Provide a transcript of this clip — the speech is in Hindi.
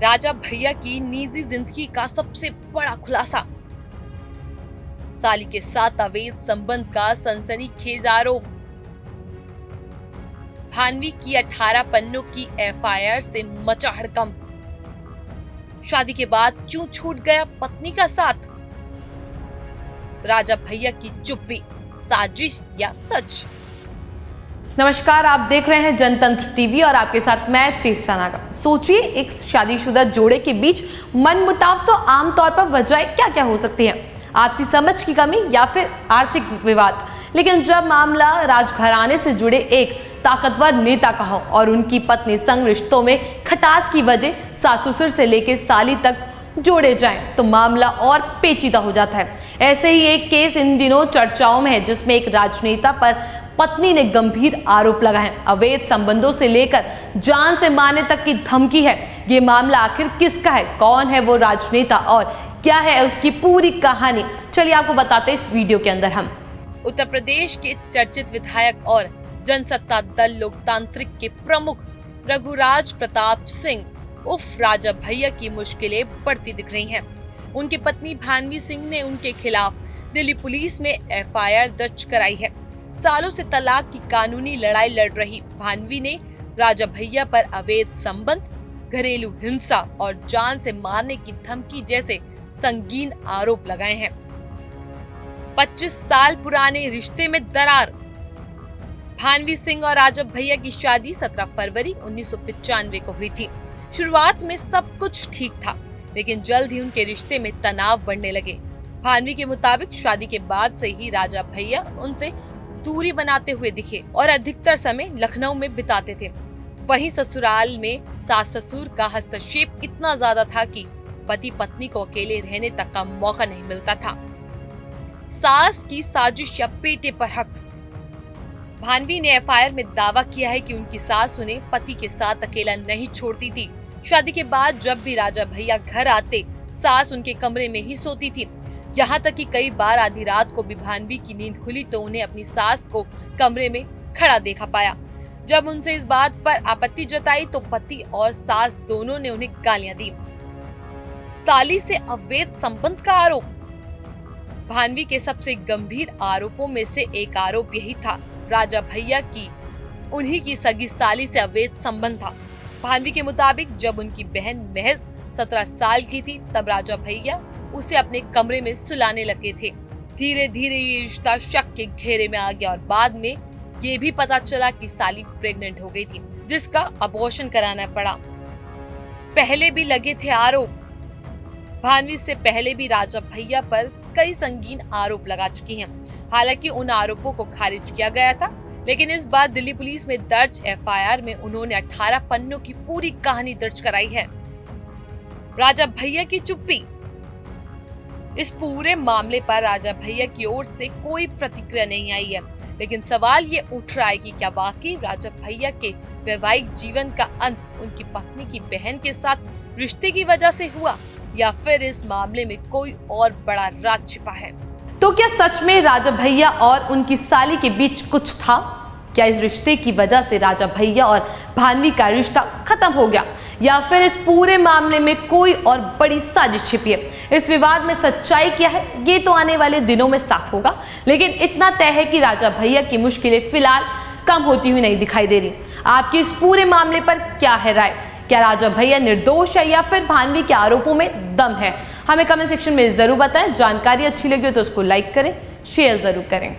राजा भैया की निजी जिंदगी का सबसे बड़ा खुलासा। साली के साथ अवैध संबंध का सनसनीखेज आरोप। भानवी की 18 पन्नों की एफआईआर से मचा हड़कंप। शादी के बाद क्यों छूट गया पत्नी का साथ। राजा भैया की चुप्पी, साजिश या सच। नमस्कार, आप देख रहे हैं जनतंत्र टीवी और आपके साथ मैं चेष्टा नागा। सोचिए, एक शादीशुदा जोड़े के बीच मनमुटाव तो आमतौर पर वजह क्या क्या हो सकती है? आपसी समझ की कमी या फिर आर्थिक विवाद। लेकिन जब मामला राजघराने से जुड़े एक ताकतवर नेता का हो और उनकी पत्नी संग रिश्तों में खटास की वजह सास ससुर से लेकर साली तक जोड़े जाएं, तो मामला और पेचीदा हो जाता है। ऐसे ही एक केस इन दिनों चर्चाओं में है, जिसमें एक राजनेता पर पत्नी ने गंभीर आरोप लगाए हैं। अवैध संबंधों से लेकर जान से मारने तक की धमकी है। ये मामला आखिर किसका है? कौन है वो राजनेता और क्या है उसकी पूरी कहानी? चलिए आपको बताते हैं इस वीडियो के अंदर हम। उत्तर प्रदेश के चर्चित विधायक और जनसत्ता दल लोकतांत्रिक के प्रमुख रघुराज प्रताप सिंह उर्फ राजा भैया की मुश्किलें बढ़ती दिख रही हैं। उनकी पत्नी भानवी सिंह ने उनके खिलाफ दिल्ली पुलिस में एफआईआर दर्ज कराई है। सालों से तलाक की कानूनी लड़ाई लड़ रही भानवी ने राजा भैया पर अवैध संबंध, घरेलू हिंसा और जान से मारने की धमकी जैसे संगीन आरोप लगाए हैं। 25 साल पुराने रिश्ते में दरार। भानवी सिंह और राजा भैया की शादी 17 फरवरी 1995 को हुई थी। शुरुआत में सब कुछ ठीक था, लेकिन जल्द ही उनके रिश्ते में तनाव बढ़ने लगे। भानवी के मुताबिक शादी के बाद से ही राजा भैया उनसे दूरी बनाते हुए दिखे और अधिकतर समय लखनऊ में बिताते थे। वहीं ससुराल में सास ससुर का हस्तक्षेप इतना ज्यादा था कि पति पत्नी को अकेले रहने तक का मौका नहीं मिलता था। सास की साजिश या पेटे पर हक। भानवी ने एफआईआर में दावा किया है कि उनकी सास उन्हें पति के साथ अकेला नहीं छोड़ती थी। शादी के बाद जब भी राजा भैया घर आते, सास उनके कमरे में ही सोती थी। यहाँ तक कि कई बार आधी रात को भी भानवी की नींद खुली तो उन्हें अपनी सास को कमरे में खड़ा देखा पाया। जब उनसे इस बात पर आपत्ति जताई तो पति और सास दोनों ने उन्हें गालियां दी। साली से अवैध संबंध का आरोप। भानवी के सबसे गंभीर आरोपों में से एक आरोप यही था, राजा भैया की उन्हीं की सगी साली से अवैध संबंध था। भानवी के मुताबिक जब उनकी बहन महज 17 साल की थी, तब राजा भैया उसे अपने कमरे में सुलाने लगे थे। धीरे धीरे ये रिश्ता शक के घेरे में आ गया और बाद में ये भी पता चला कि साली प्रेग्नेंट हो गई थी, जिसका अबॉर्शन कराना पड़ा। पहले भी लगे थे आरोप। भानवी से पहले भी राजा भैया पर कई संगीन आरोप लगा चुकी हैं। हालांकि उन आरोपों को खारिज किया गया था, लेकिन इस बार दिल्ली पुलिस में दर्ज एफआईआर में उन्होंने 18 पन्नों की पूरी कहानी दर्ज कराई है। राजा भैया की चुप्पी। इस पूरे मामले पर राजा भैया की ओर से कोई प्रतिक्रिया नहीं आई है, लेकिन सवाल ये उठ रहा है कि क्या वाकई राजा भैया के वैवाहिक जीवन का अंत उनकी पत्नी की बहन के साथ रिश्ते की वजह से हुआ या फिर इस मामले में कोई और बड़ा राज छिपा है? तो क्या सच में राजा भैया और उनकी साली के बीच कुछ था? क्या इस रिश्ते की वजह से राजा भैया और भानवी का रिश्ता खत्म हो गया या फिर इस पूरे मामले में कोई और बड़ी साजिश छिपी है? इस विवाद में सच्चाई क्या है, ये तो आने वाले दिनों में साफ होगा। लेकिन इतना तय है कि राजा भैया की मुश्किलें फिलहाल कम होती हुई नहीं दिखाई दे रही। आपकी इस पूरे मामले पर क्या है राय? क्या राजा भैया निर्दोष है या फिर भानवी के आरोपों में दम है? हमें कमेंट सेक्शन में जरूर बताएं। जानकारी अच्छी लगी हो तो उसको लाइक करें, शेयर जरूर करें।